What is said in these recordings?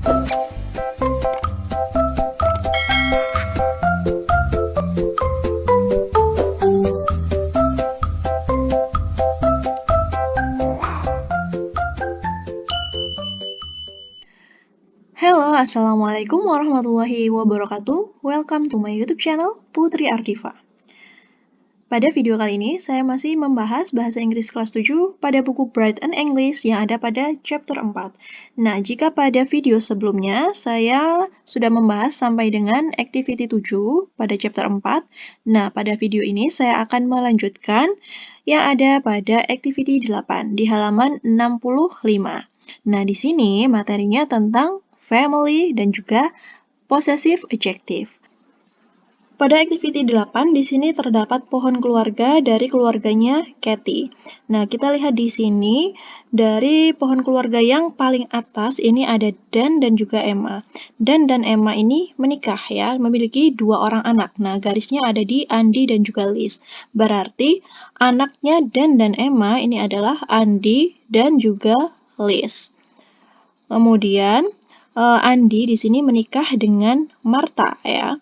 Halo, Assalamualaikum warahmatullahi wabarakatuh. Welcome to my YouTube channel, Putri Ardifa. Pada video kali ini, saya masih membahas bahasa Inggris kelas 7 pada buku Bright and English yang ada pada chapter 4. Nah, jika pada video sebelumnya, saya sudah membahas sampai dengan activity 7 pada chapter 4. Nah, pada video ini saya akan melanjutkan yang ada pada activity 8 di halaman 65. Nah, di sini materinya tentang family, dan juga possessive adjective. Pada activity 8, di sini terdapat pohon keluarga dari keluarganya Kathy. Nah, kita lihat di sini, dari pohon keluarga yang paling atas, ini ada Dan dan juga Emma. Dan Emma ini menikah ya, memiliki 2 orang anak. Nah, garisnya ada di Andi dan juga Liz. Berarti, anaknya Dan dan Emma ini adalah Andi dan juga Liz. Kemudian, Andi di sini menikah dengan Martha ya.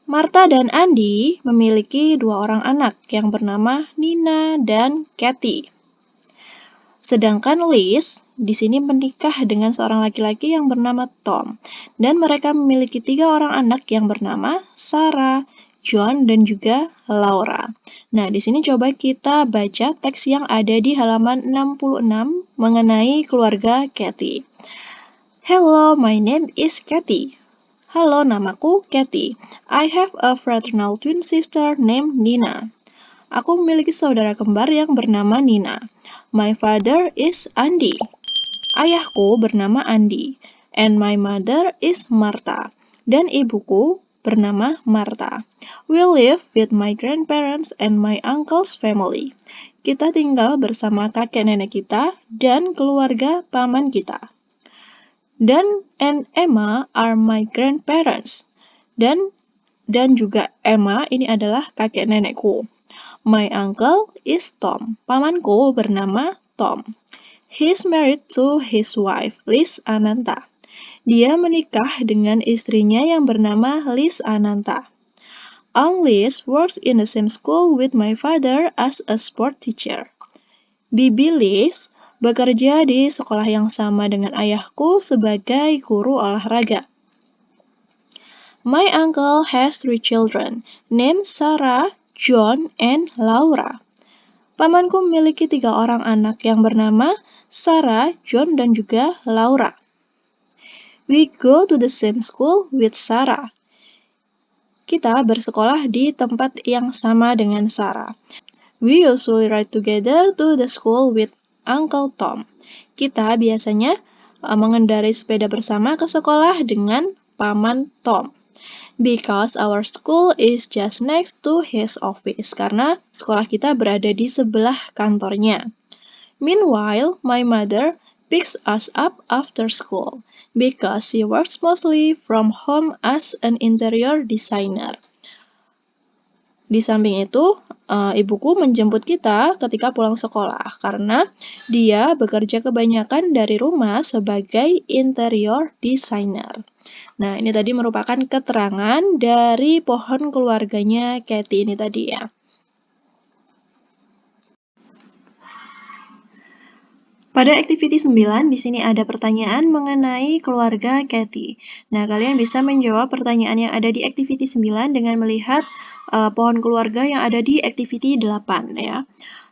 Martha dan Andi memiliki 2 orang anak yang bernama Nina dan Kathy. Sedangkan Liz di sini menikah dengan seorang laki-laki yang bernama Tom, dan mereka memiliki 3 orang anak yang bernama Sarah, John, dan juga Laura. Nah, di sini coba kita baca teks yang ada di halaman 66 mengenai keluarga Kathy. Hello, my name is Kathy. Halo, namaku Kathy. I have a fraternal twin sister named Nina. Aku memiliki saudara kembar yang bernama Nina. My father is Andy. Ayahku bernama Andy. And my mother is Martha. Dan ibuku bernama Martha. We live with my grandparents and my uncle's family. Kita tinggal bersama kakek nenek kita dan keluarga paman kita. Dan and Emma are my grandparents. Dan juga Emma ini adalah kakek nenekku. My uncle is Tom. Pamanku bernama Tom. He's married to his wife, Liz Ananta. Dia menikah dengan istrinya yang bernama Liz Ananta. Aunt Liz works in the same school with my father as a sport teacher. Bibi Liz bekerja di sekolah yang sama dengan ayahku sebagai guru olahraga. My uncle has 3 children, named Sarah, John, and Laura. Pamanku memiliki 3 orang anak yang bernama Sarah, John, dan juga Laura. We go to the same school with Sarah. Kita bersekolah di tempat yang sama dengan Sarah. We usually ride together to the school with Uncle Tom. Kita biasanya mengendarai sepeda bersama ke sekolah dengan Paman Tom. Because our school is just next to his office. Karena sekolah kita berada di sebelah kantornya. Meanwhile, my mother picks us up after school. Because she works mostly from home as an interior designer. Di samping itu, ibuku menjemput kita ketika pulang sekolah karena dia bekerja kebanyakan dari rumah sebagai interior designer. Nah, ini tadi merupakan keterangan dari pohon keluarganya Kathy ini tadi ya. Pada activity 9, di sini ada pertanyaan mengenai keluarga Kathy. Nah, kalian bisa menjawab pertanyaan yang ada di activity 9 dengan melihat pohon keluarga yang ada di activity 8 ya.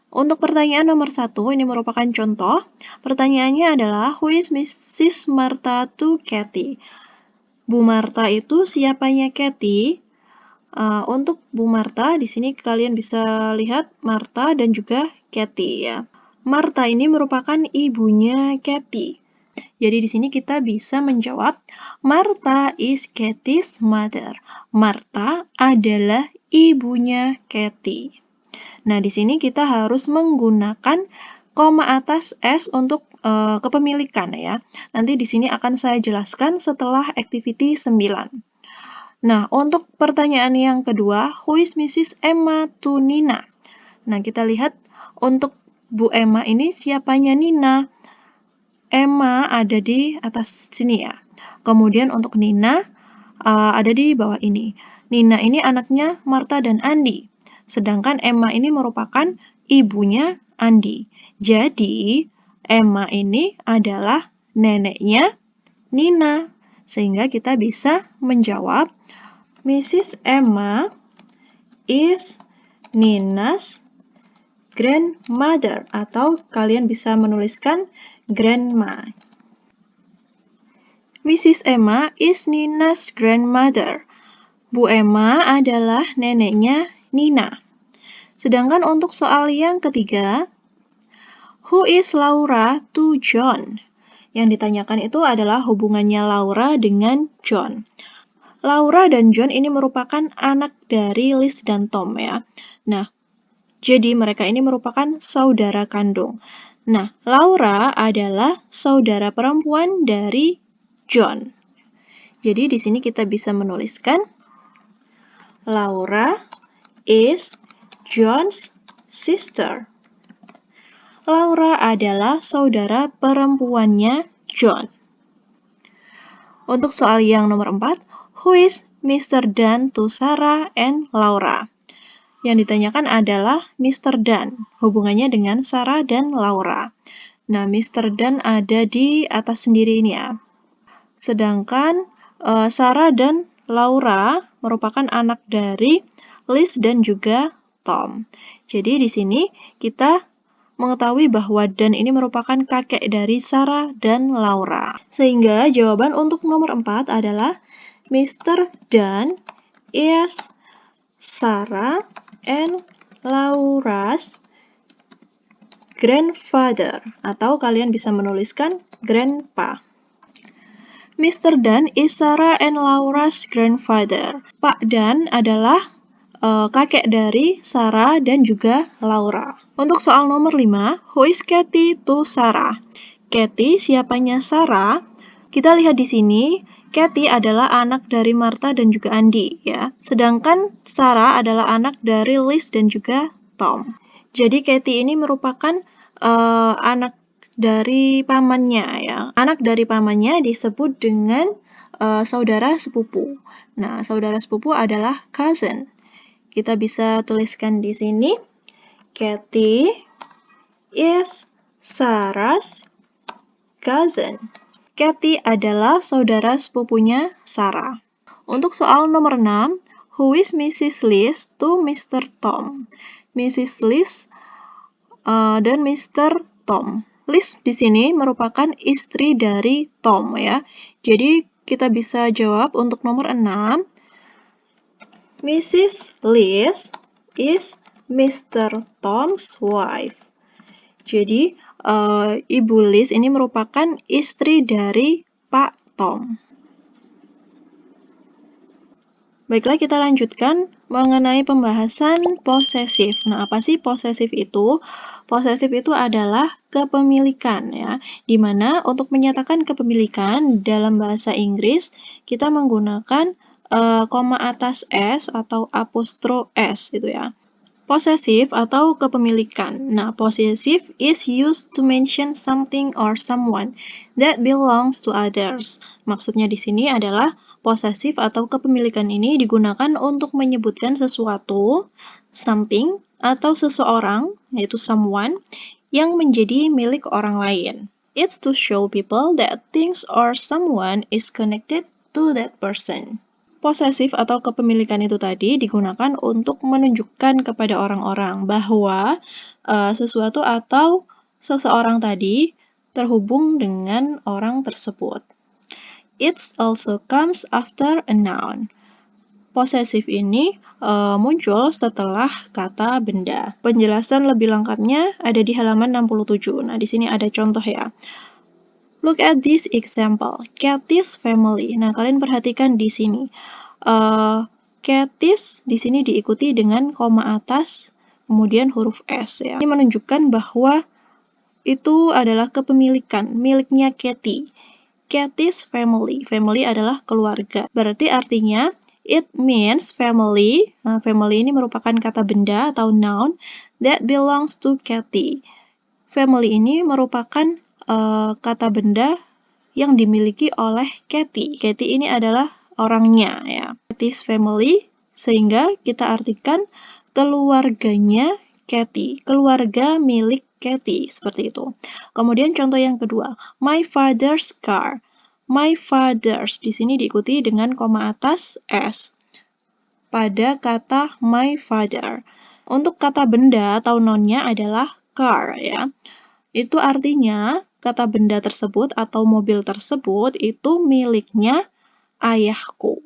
Untuk pertanyaan nomor 1, ini merupakan contoh. Pertanyaannya adalah, who is Mrs. Martha to Kathy? Bu Martha itu siapanya Kathy? Untuk Bu Martha, di sini kalian bisa lihat Martha dan juga Kathy ya. Martha ini merupakan ibunya Kathy. Jadi di sini kita bisa menjawab, Martha is Kathy's mother. Martha adalah ibunya Kathy. Nah, di sini kita harus menggunakan koma atas S untuk kepemilikan ya. Nanti di sini akan saya jelaskan setelah activity 9. Nah, untuk pertanyaan yang kedua, who is Mrs. Emma to Nina? Nah, kita lihat untuk Bu Emma ini siapanya Nina? Emma ada di atas sini ya. Kemudian untuk Nina ada di bawah ini. Nina ini anaknya Martha dan Andi. Sedangkan Emma ini merupakan ibunya Andi. Jadi, Emma ini adalah neneknya Nina. Sehingga kita bisa menjawab, Mrs. Emma is Nina's grandmother. Atau kalian bisa menuliskan grandma. Mrs. Emma is Nina's grandmother. Bu Emma adalah neneknya Nina. Sedangkan untuk soal yang ketiga, who is Laura to John? Yang ditanyakan itu adalah hubungannya Laura dengan John. Laura dan John ini merupakan anak dari Liz dan Tom ya. Nah, jadi mereka ini merupakan saudara kandung. Nah, Laura adalah saudara perempuan dari John. Jadi di sini kita bisa menuliskan Laura is John's sister. Laura adalah saudara perempuannya John. Untuk soal yang nomor 4, who is Mr. Dan to Sarah and Laura? Yang ditanyakan adalah Mr. Dan, hubungannya dengan Sarah dan Laura. Nah, Mr. Dan ada di atas sendiri ini ya. Sedangkan Sarah dan Laura merupakan anak dari Liz dan juga Tom. Jadi di sini kita mengetahui bahwa Dan ini merupakan kakek dari Sarah dan Laura. Sehingga jawaban untuk nomor 4 adalah Mr. Dan is Sarah and Laura's grandfather. Atau kalian bisa menuliskan grandpa. Mr. Dan is Sarah and Laura's grandfather. Pak Dan adalah kakek dari Sarah dan juga Laura. Untuk soal nomor 5, who is Kathy to Sarah? Kathy siapanya Sarah? Kita lihat di sini, Kathy adalah anak dari Martha dan juga Andi ya. Sedangkan Sarah adalah anak dari Liz dan juga Tom. Jadi Kathy ini merupakan anak dari pamannya ya. Anak dari pamannya disebut dengan saudara sepupu. Nah, saudara sepupu adalah cousin. Kita bisa tuliskan di sini, Kathy is Sarah's cousin. Kathy adalah saudara sepupunya Sarah. Untuk soal nomor 6, who is Mrs. Liz to Mr. Tom? Mrs. Liz dan Mr. Tom. Liz di sini merupakan istri dari Tom ya. Jadi kita bisa jawab untuk nomor 6. Mrs. Liz is Mr. Tom's wife. Jadi, Ibu Liz ini merupakan istri dari Pak Tom. Baiklah, kita lanjutkan mengenai pembahasan posesif. Nah, apa sih posesif itu? Posesif itu adalah kepemilikan ya, di mana untuk menyatakan kepemilikan dalam bahasa Inggris kita menggunakan koma atas S atau apostro S gitu ya. Posesif atau kepemilikan. Nah, possessive is used to mention something or someone that belongs to others. Maksudnya di sini adalah posesif atau kepemilikan ini digunakan untuk menyebutkan sesuatu, something, atau seseorang, yaitu someone, yang menjadi milik orang lain. It's to show people that things or someone is connected to that person. Posesif atau kepemilikan itu tadi digunakan untuk menunjukkan kepada orang-orang bahwa sesuatu atau seseorang tadi terhubung dengan orang tersebut. It also comes after a noun. Posesif ini muncul setelah kata benda. Penjelasan lebih lengkapnya ada di halaman 67. Nah, di sini ada contoh ya. Look at this example, Kathy's family. Nah, kalian perhatikan di sini. Kathy's di sini diikuti dengan koma atas, kemudian huruf S ya. Ini menunjukkan bahwa itu adalah kepemilikan miliknya Kathy. Kathy's family. Family adalah keluarga. Berarti artinya it means family. Nah, family ini merupakan kata benda atau noun that belongs to Kathy. Family ini merupakan kata benda yang dimiliki oleh Katie. Katie ini adalah orangnya ya. Katie's family, sehingga kita artikan keluarganya Katie, keluarga milik Katie, seperti itu. Kemudian contoh yang kedua, my father's car. My father's di sini diikuti dengan koma atas S pada kata my father. Untuk kata benda atau nounnya adalah car ya. Itu artinya kata benda tersebut atau mobil tersebut itu miliknya ayahku.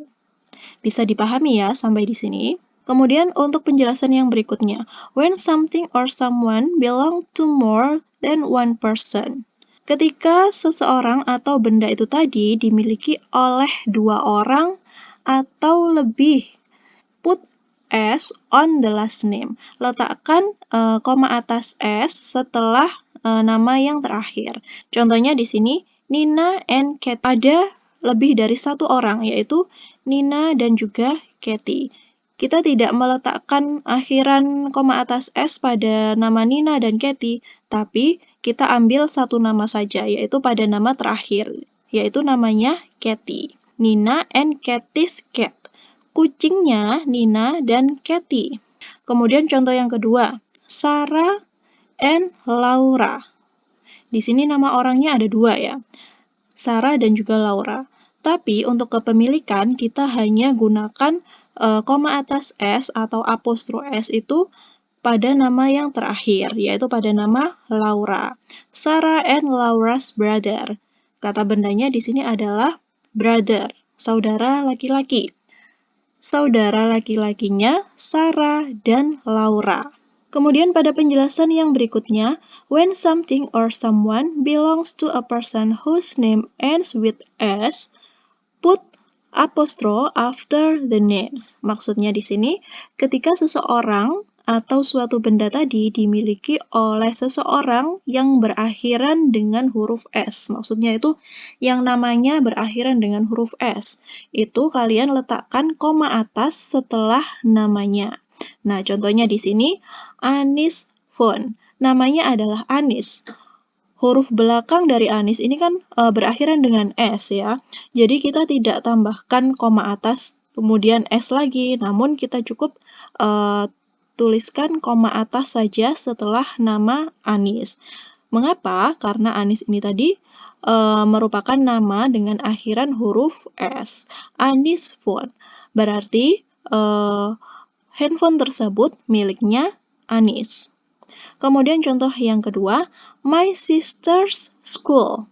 Bisa dipahami ya sampai di sini. Kemudian untuk penjelasan yang berikutnya, when something or someone belong to more than one person. Ketika seseorang atau benda itu tadi dimiliki oleh dua orang atau lebih, put S on the last name. Letakkan koma atas S setelah nama yang terakhir. Contohnya di sini, Nina and Katie. Ada lebih dari satu orang, yaitu Nina dan juga Katie. Kita tidak meletakkan akhiran koma atas S pada nama Nina dan Katie, tapi kita ambil satu nama saja, yaitu pada nama terakhir, yaitu namanya Katie. Nina and Katie's cat. Kucingnya Nina dan Katie. Kemudian contoh yang kedua, Sarah and Laura. Di sini nama orangnya ada dua ya, Sarah dan juga Laura. Tapi untuk kepemilikan kita hanya gunakan koma atas S atau apostro S itu pada nama yang terakhir, yaitu pada nama Laura. Sarah and Laura's brother. Kata bendanya di sini adalah brother, saudara laki-laki. Saudara laki-lakinya Sarah dan Laura. Kemudian pada penjelasan yang berikutnya, when something or someone belongs to a person whose name ends with S, put apostrophe after the names. Maksudnya di sini, ketika seseorang atau suatu benda tadi dimiliki oleh seseorang yang berakhiran dengan huruf S. Maksudnya itu yang namanya berakhiran dengan huruf S. Itu kalian letakkan koma atas setelah namanya. Nah, contohnya di sini, Anis phone. Namanya adalah Anis. Huruf belakang dari Anis ini kan berakhiran dengan S ya. Jadi kita tidak tambahkan koma atas kemudian S lagi, namun kita cukup tuliskan koma atas saja setelah nama Anis. Mengapa? Karena Anis ini tadi merupakan nama dengan akhiran huruf S. Anis phone. Berarti handphone tersebut miliknya Anis. Kemudian contoh yang kedua, my sister's school.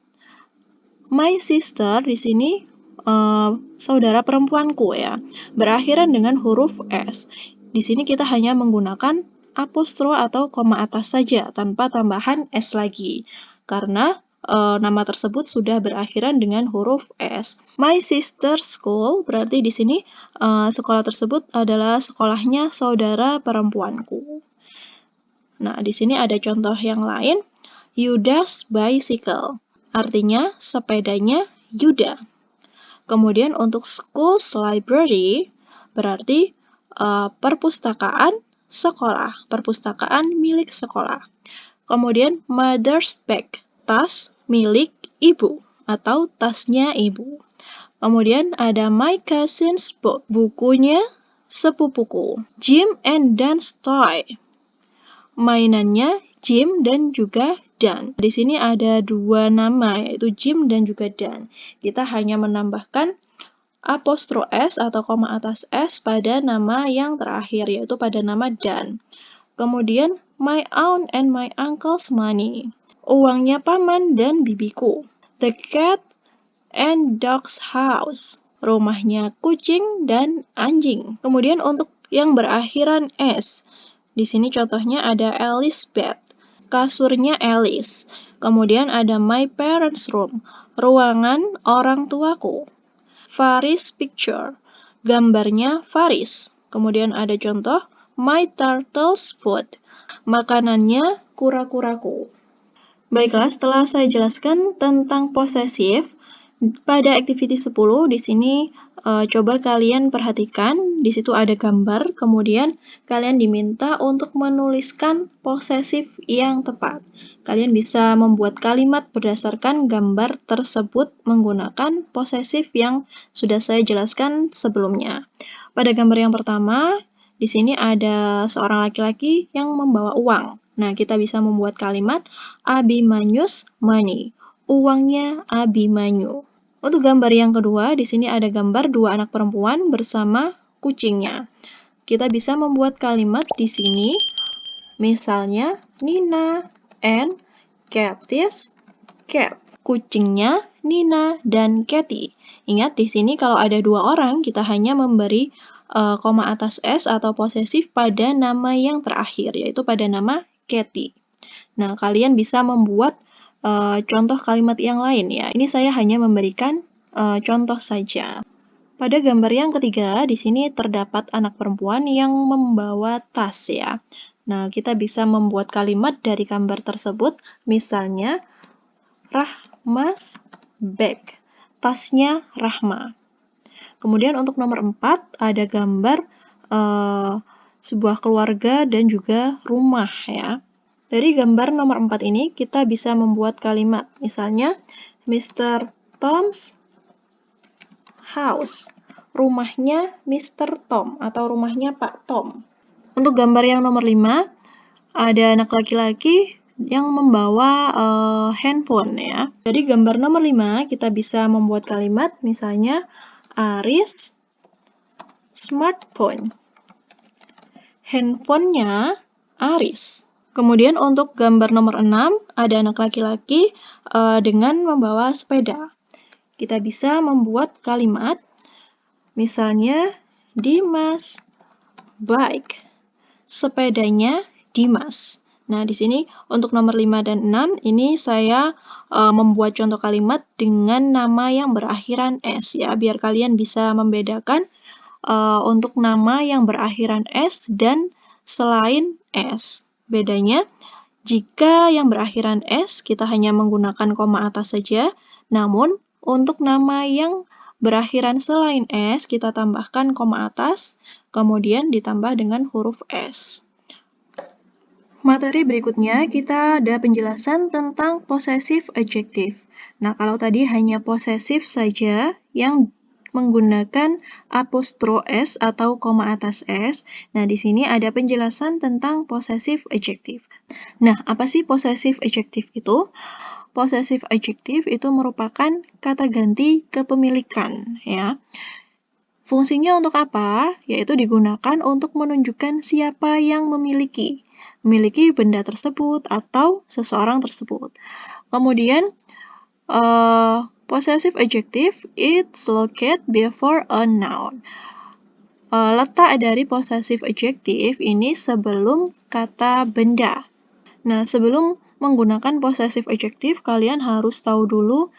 My sister di sini saudara perempuanku ya, berakhiran dengan huruf S. Di sini kita hanya menggunakan apostro atau koma atas saja tanpa tambahan S lagi, karena nama tersebut sudah berakhiran dengan huruf S. My sister's school berarti di sini sekolah tersebut adalah sekolahnya saudara perempuanku. Nah, di sini ada contoh yang lain, Yuda's bicycle. Artinya sepedanya Yuda. Kemudian untuk school's library berarti perpustakaan sekolah, perpustakaan milik sekolah. Kemudian mother's bag, tas milik ibu atau tasnya ibu. Kemudian ada my cousin's book, bukunya sepupuku. Gym and dance toy, mainannya Jim dan juga Dan. Di sini ada dua nama, yaitu Jim dan juga Dan. Kita hanya menambahkan apostro S atau koma atas S pada nama yang terakhir, yaitu pada nama Dan. Kemudian, my aunt and my uncle's money. Uangnya paman dan bibiku. The cat and dog's house. Rumahnya kucing dan anjing. Kemudian untuk yang berakhiran S, di sini contohnya ada Alice's bed, kasurnya Alice. Kemudian ada my parents' room, ruangan orang tuaku. Faris' picture, gambarnya Faris. Kemudian ada contoh my turtle's food, makanannya kura-kuraku. Baiklah, setelah saya jelaskan tentang posesif, Pada activity 10 di sini coba kalian perhatikan, di situ ada gambar, kemudian kalian diminta untuk menuliskan posesif yang tepat. Kalian bisa membuat kalimat berdasarkan gambar tersebut menggunakan posesif yang sudah saya jelaskan sebelumnya. Pada gambar yang pertama, di sini ada seorang laki-laki yang membawa uang. Nah, kita bisa membuat kalimat Abimanyu's money. Uangnya Abimanyu. Untuk gambar yang kedua, di sini ada gambar dua anak perempuan bersama kucingnya. Kita bisa membuat kalimat di sini, misalnya Nina and Kathy's cat. Kucingnya Nina dan Kathy. Ingat di sini kalau ada dua orang, kita hanya memberi koma atas S atau posesif pada nama yang terakhir, yaitu pada nama Kathy. Nah, kalian bisa membuat contoh kalimat yang lain ya. Ini saya hanya memberikan contoh saja. Pada gambar yang ketiga, di sini terdapat anak perempuan yang membawa tas ya. Nah, kita bisa membuat kalimat dari gambar tersebut, misalnya Rahma's bag. Tasnya Rahma. Kemudian untuk nomor 4 ada gambar sebuah keluarga dan juga rumah ya. Dari gambar nomor 4 ini, kita bisa membuat kalimat. Misalnya, Mr. Tom's house. Rumahnya Mr. Tom atau rumahnya Pak Tom. Untuk gambar yang nomor 5, ada anak laki-laki yang membawa handphone ya. Jadi gambar nomor 5, kita bisa membuat kalimat. Misalnya, Aris smartphone. Handphonenya Aris. Kemudian untuk gambar nomor 6, ada anak laki-laki dengan membawa sepeda. Kita bisa membuat kalimat, misalnya Dimas bike. Sepedanya Dimas. Nah, di sini untuk nomor 5 dan 6, ini saya membuat contoh kalimat dengan nama yang berakhiran S ya, biar kalian bisa membedakan untuk nama yang berakhiran S dan selain S. Bedanya, jika yang berakhiran S, kita hanya menggunakan koma atas saja, namun untuk nama yang berakhiran selain S, kita tambahkan koma atas, kemudian ditambah dengan huruf S. Materi berikutnya, kita ada penjelasan tentang possessive adjective. Nah, kalau tadi hanya possessive saja yang menggunakan apostro S atau koma atas S. Nah, di sini ada penjelasan tentang possessive adjective. Nah, apa sih possessive adjective itu? Possessive adjective itu merupakan kata ganti kepemilikan, ya. Fungsinya untuk apa? Yaitu digunakan untuk menunjukkan siapa yang memiliki benda tersebut atau seseorang tersebut. Kemudian, possessive adjective, it's located before a noun. Letak dari possessive adjective ini sebelum kata benda. Nah, sebelum menggunakan possessive adjective, kalian harus tahu dulu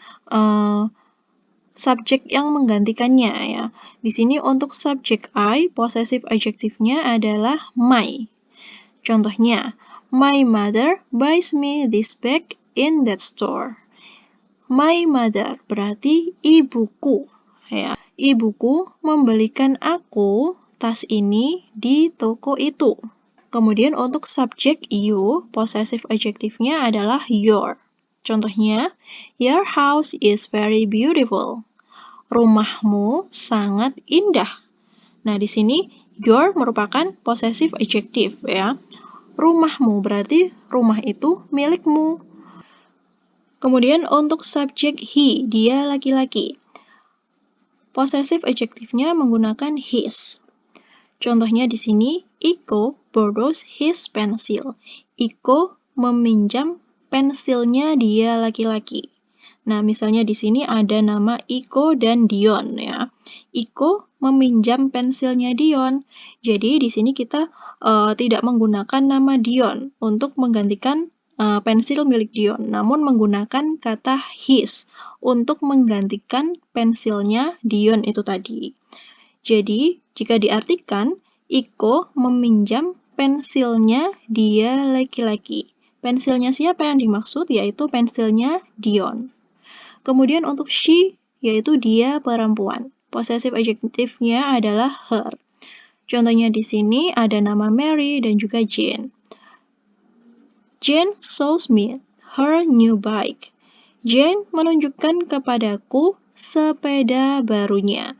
subjek yang menggantikannya ya. Di sini untuk subjek I, possessive adjective-nya adalah my. Contohnya, my mother buys me this bag in that store. My mother berarti ibuku. Ya, ibuku membelikan aku tas ini di toko itu. Kemudian untuk subjek you, possessive adjective-nya adalah your. Contohnya, your house is very beautiful. Rumahmu sangat indah. Nah, di sini your merupakan possessive adjective ya. Rumahmu berarti rumah itu milikmu. Kemudian untuk subjek he, dia laki-laki. Possessive adjective-nya menggunakan his. Contohnya di sini, Iko borrows his pencil. Iko meminjam pensilnya dia laki-laki. Nah, misalnya di sini ada nama Iko dan Dion ya. Iko meminjam pensilnya Dion. Jadi di sini kita tidak menggunakan nama Dion untuk menggantikan pensil milik Dion, namun menggunakan kata his untuk menggantikan pensilnya Dion itu tadi. Jadi, jika diartikan, Iko meminjam pensilnya dia laki-laki. Pensilnya siapa yang dimaksud? Yaitu pensilnya Dion. Kemudian untuk she, yaitu dia perempuan. Possessive adjektifnya adalah her. Contohnya di sini ada nama Mary dan juga Jane. Jane shows me her new bike. Jane menunjukkan kepadaku sepeda barunya.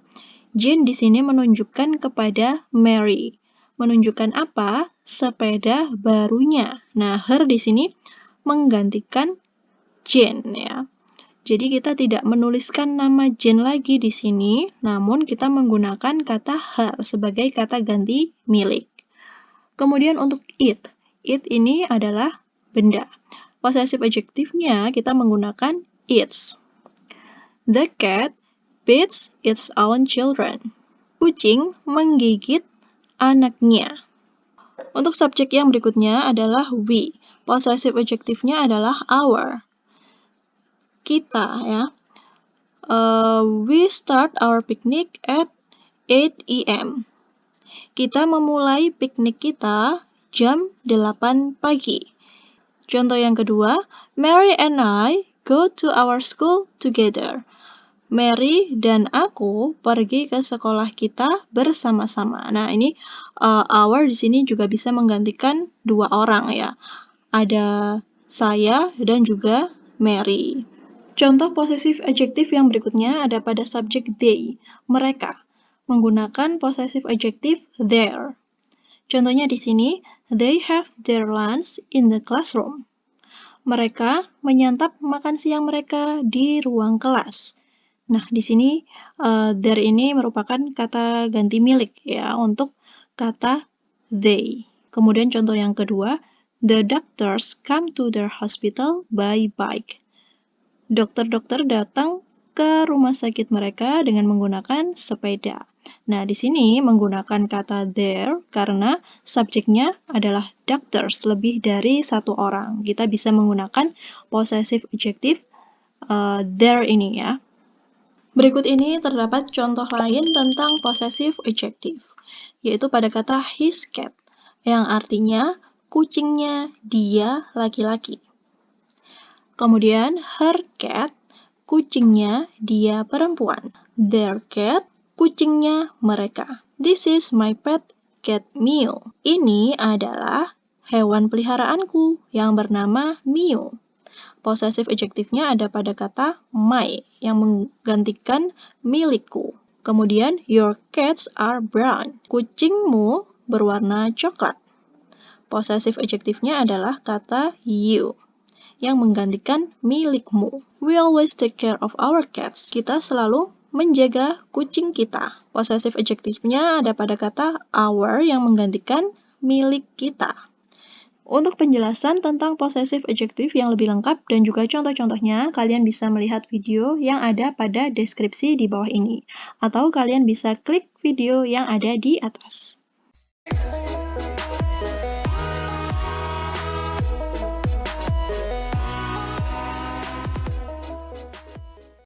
Jane di sini menunjukkan kepada Mary. Menunjukkan apa? Sepeda barunya. Nah, her di sini menggantikan Jane ya. Jadi kita tidak menuliskan nama Jane lagi di sini, namun kita menggunakan kata her sebagai kata ganti milik. Kemudian untuk it ini adalah benda. Possessive adjektifnya kita menggunakan its. The cat beats its own children. Kucing menggigit anaknya. Untuk subjek yang berikutnya adalah we. Possessive adjektifnya adalah our. Kita ya. We start our picnic at 8 a.m. Kita memulai piknik kita jam 8 pagi. Contoh yang kedua, Mary and I go to our school together. Mary dan aku pergi ke sekolah kita bersama-sama. Nah, ini our di sini juga bisa menggantikan dua orang ya. Ada saya dan juga Mary. Contoh possessive adjective yang berikutnya ada pada subjek they, mereka, menggunakan possessive adjective their. Contohnya di sini, they have their lunch in the classroom. Mereka menyantap makan siang mereka di ruang kelas. Nah, di sini their ini merupakan kata ganti milik ya untuk kata they. Kemudian contoh yang kedua, the doctors come to their hospital by bike. Dokter-dokter datang ke rumah sakit mereka dengan menggunakan sepeda. Nah, di sini menggunakan kata their karena subjeknya adalah doctors, lebih dari satu orang. Kita bisa menggunakan possessive adjective their ini ya. Berikut ini terdapat contoh lain tentang possessive adjective, yaitu pada kata his cat, yang artinya kucingnya dia laki-laki. Kemudian her cat, kucingnya dia perempuan. Their cat, kucingnya mereka. This is my pet cat Mew. Ini adalah hewan peliharaanku yang bernama Mew. Possessive adjektifnya ada pada kata my yang menggantikan milikku. Kemudian your cats are brown. Kucingmu berwarna coklat. Possessive adjektifnya adalah kata you yang menggantikan milikmu. We always take care of our cats. Kita selalu menjaga kucing kita. Possessive adjektifnya ada pada kata our yang menggantikan milik kita. Untuk penjelasan tentang possessive adjective yang lebih lengkap dan juga contoh-contohnya, kalian bisa melihat video yang ada pada deskripsi di bawah ini. Atau kalian bisa klik video yang ada di atas.